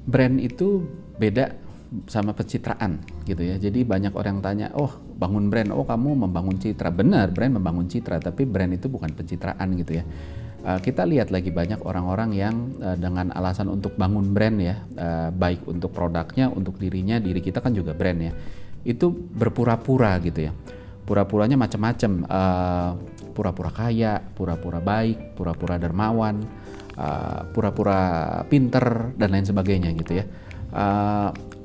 Brand itu beda sama pencitraan gitu ya. Jadi banyak orang tanya, oh bangun brand, oh kamu membangun citra. Benar, brand membangun citra, tapi brand itu bukan pencitraan gitu ya. Kita lihat lagi banyak orang-orang yang dengan alasan untuk bangun brand ya, baik untuk produknya, untuk dirinya, diri kita kan juga brand ya. Itu berpura-pura gitu ya. Pura-puranya macam-macam, pura-pura kaya, pura-pura baik, pura-pura dermawan, pura-pura pinter dan lain sebagainya gitu ya.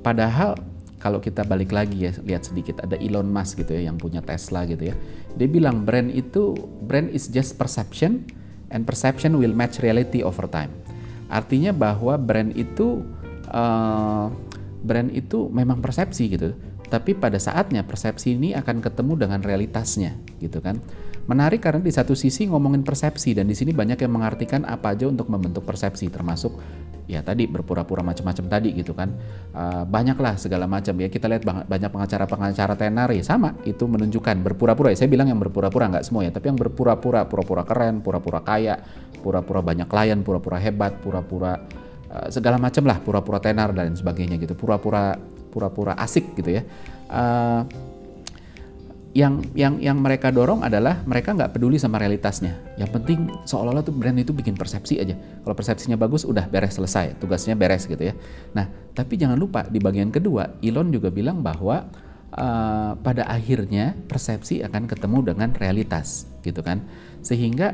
Padahal kalau kita balik lagi ya, lihat sedikit, ada Elon Musk gitu ya yang punya Tesla gitu ya. Dia bilang brand is just perception and perception will match reality over time. Artinya bahwa brand itu memang persepsi gitu. Tapi pada saatnya persepsi ini akan ketemu dengan realitasnya gitu kan. Menarik karena di satu sisi ngomongin persepsi, dan di sini banyak yang mengartikan apa aja untuk membentuk persepsi, termasuk ya tadi berpura-pura macam-macam tadi gitu kan. Banyaklah segala macam ya, kita lihat banyak pengacara tenar ya sama, itu menunjukkan berpura-pura ya. Saya bilang yang berpura-pura, nggak semua ya, tapi yang berpura-pura, pura-pura keren, pura-pura kaya, pura-pura banyak klien, pura-pura hebat, pura-pura segala macam lah, pura-pura tenar dan sebagainya gitu, pura-pura asik gitu ya. Yang mereka dorong adalah mereka nggak peduli sama realitasnya. Yang penting seolah-olah tuh brand itu bikin persepsi aja. Kalau persepsinya bagus, udah beres, selesai, tugasnya beres gitu ya. Nah, tapi jangan lupa di bagian kedua, Elon juga bilang bahwa pada akhirnya persepsi akan ketemu dengan realitas gitu kan. Sehingga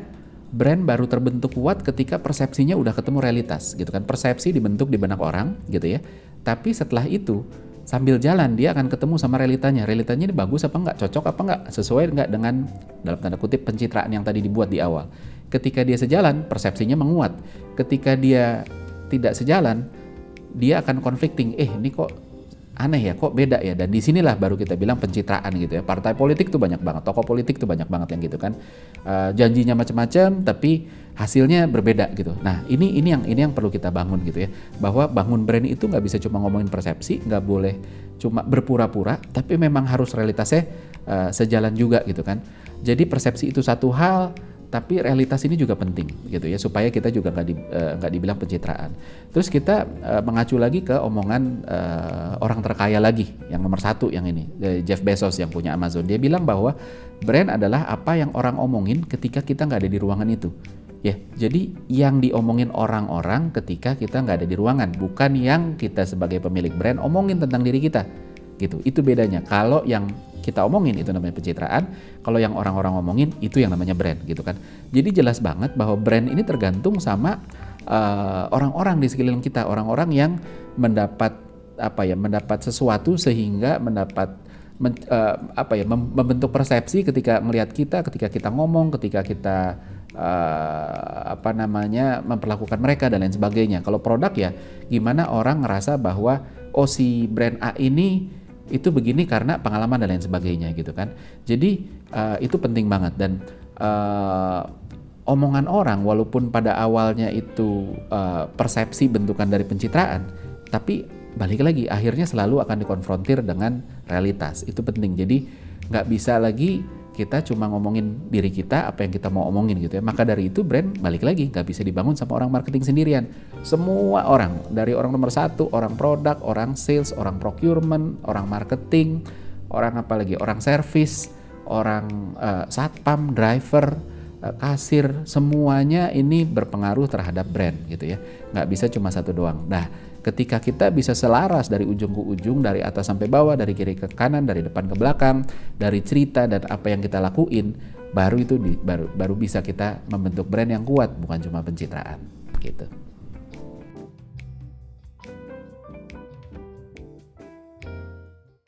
brand baru terbentuk kuat ketika persepsinya udah ketemu realitas gitu kan. Persepsi dibentuk di benak orang gitu ya. Tapi setelah itu sambil jalan dia akan ketemu sama realitanya. Realitanya ini bagus apa enggak, cocok apa enggak, sesuai enggak dengan dalam tanda kutip pencitraan yang tadi dibuat di awal. Ketika dia sejalan, persepsinya menguat. Ketika dia tidak sejalan, dia akan conflicting. Ini kok aneh ya, kok beda ya. Dan disinilah baru kita bilang pencitraan gitu ya. Partai politik tuh banyak banget, tokoh politik tuh banyak banget yang gitu kan. Janjinya macam-macam tapi hasilnya berbeda gitu. Nah ini yang perlu kita bangun gitu ya. Bahwa bangun brand itu nggak bisa cuma ngomongin persepsi, nggak boleh cuma berpura-pura, tapi memang harus realitasnya sejalan juga gitu kan. Jadi persepsi itu satu hal, tapi realitas ini juga penting gitu ya, supaya kita juga nggak dibilang pencitraan. Terus kita mengacu lagi ke omongan orang terkaya lagi yang nomor satu yang ini, Jeff Bezos yang punya Amazon. Dia bilang bahwa brand adalah apa yang orang omongin ketika kita nggak ada di ruangan itu. Ya, jadi yang diomongin orang-orang ketika kita nggak ada di ruangan, bukan yang kita sebagai pemilik brand omongin tentang diri kita. Gitu. Itu bedanya. Kalau yang kita omongin itu namanya pencitraan, kalau yang orang-orang omongin itu yang namanya brand gitu kan. Jadi jelas banget bahwa brand ini tergantung sama orang-orang di sekeliling kita, orang-orang yang mendapat sesuatu sehingga membentuk persepsi ketika melihat kita, ketika kita ngomong, ketika kita memperlakukan mereka dan lain sebagainya. Kalau produk ya gimana orang ngerasa bahwa si brand A ini itu begini karena pengalaman dan lain sebagainya gitu kan. Jadi itu penting banget. Dan omongan orang walaupun pada awalnya itu persepsi bentukan dari pencitraan, tapi balik lagi akhirnya selalu akan dikonfrontir dengan realitas. Itu penting. Jadi nggak bisa lagi kita cuma ngomongin diri kita, apa yang kita mau omongin gitu ya. Maka dari itu brand balik lagi nggak bisa dibangun sama orang marketing sendirian. Semua orang, dari orang nomor satu, orang produk, orang sales, orang procurement, orang marketing, orang service, orang satpam, driver, kasir, semuanya ini berpengaruh terhadap brand gitu ya. Nggak bisa cuma satu doang. Nah, ketika kita bisa selaras dari ujung ke ujung, dari atas sampai bawah, dari kiri ke kanan, dari depan ke belakang, dari cerita dan apa yang kita lakuin, baru bisa kita membentuk brand yang kuat, bukan cuma pencitraan gitu.